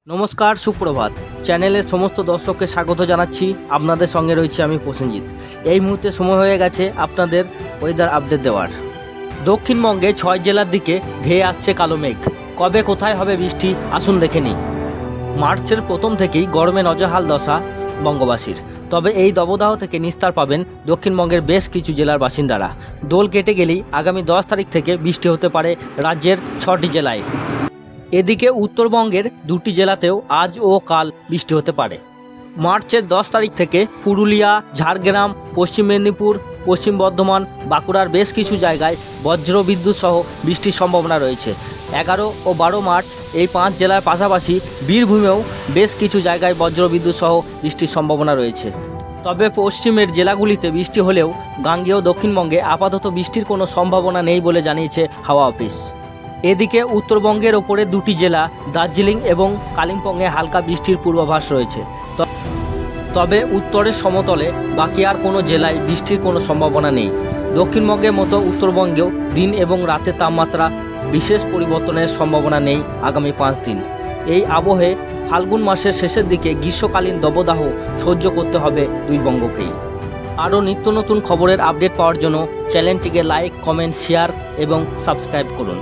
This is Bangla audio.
নমস্কার, সুপ্রভাত। চ্যানেলের সমস্ত দর্শককে স্বাগত জানাচ্ছি। আপনাদের সঙ্গে রয়েছি আমি প্রসেনজিৎ। এই মুহূর্তে সময় হয়ে গেছে আপনাদের ওয়েদার আপডেট দেওয়ার। দক্ষিণবঙ্গে 6 জেলার দিকে ধেয়ে আসছে কালো মেঘ। কবে কোথায় হবে বৃষ্টি আসুন দেখে নিই। মার্চের প্রথম থেকেই গরমে নজরহাল দশা বঙ্গবাসীর। তবে এই দবদাহ থেকে নিস্তার পাবেন দক্ষিণবঙ্গের বেশ কিছু জেলার বাসিন্দারা। দোল কেটে গেলেই আগামী 10 তারিখ থেকে বৃষ্টি হতে পারে রাজ্যের 6টি জেলায়। এদিকে উত্তরবঙ্গের 2টি জেলাতেও আজ ও কাল বৃষ্টি হতে পারে। মার্চের 10 তারিখ থেকে পুরুলিয়া, ঝাড়গ্রাম, পশ্চিম মেদিনীপুর, পশ্চিম বর্ধমান, বাঁকুড়ার বেশ কিছু জায়গায় বজ্র বিদ্যুৎ সহ বৃষ্টির সম্ভাবনা রয়েছে। 11 ও 12 মার্চ এই 5 জেলার পাশাপাশি বীরভূমেও বেশ কিছু জায়গায় বজ্র বিদ্যুৎ সহ বৃষ্টির সম্ভাবনা রয়েছে। তবে পশ্চিমের জেলাগুলিতে বৃষ্টি হলেও গাঙ্গেয় দক্ষিণবঙ্গে আপাতত বৃষ্টির কোনো সম্ভাবনা নেই বলে জানিয়েছে হাওয়া অফিস। এদিকে উত্তরবঙ্গের ওপরে 2টি জেলা দার্জিলিং এবং কালিম্পংয়ে হালকা বৃষ্টির পূর্বাভাস রয়েছে। তবে উত্তরের সমতলে বাকি আর কোনো জেলায় বৃষ্টির কোনো সম্ভাবনা নেই। দক্ষিণবঙ্গের মতো উত্তরবঙ্গেও দিন এবং রাতের তাপমাত্রা বিশেষ পরিবর্তনের সম্ভাবনা নেই আগামী 5 দিন। এই আবহে ফাল্গুন মাসের শেষের দিকে গ্রীষ্মকালীন দবদাহ সহ্য করতে হবে দুই বঙ্গকেই। আরও নিত্য নতুন খবরের আপডেট পাওয়ার জন্য চ্যানেলটিকে লাইক, কমেন্ট, শেয়ার এবং সাবস্ক্রাইব করুন।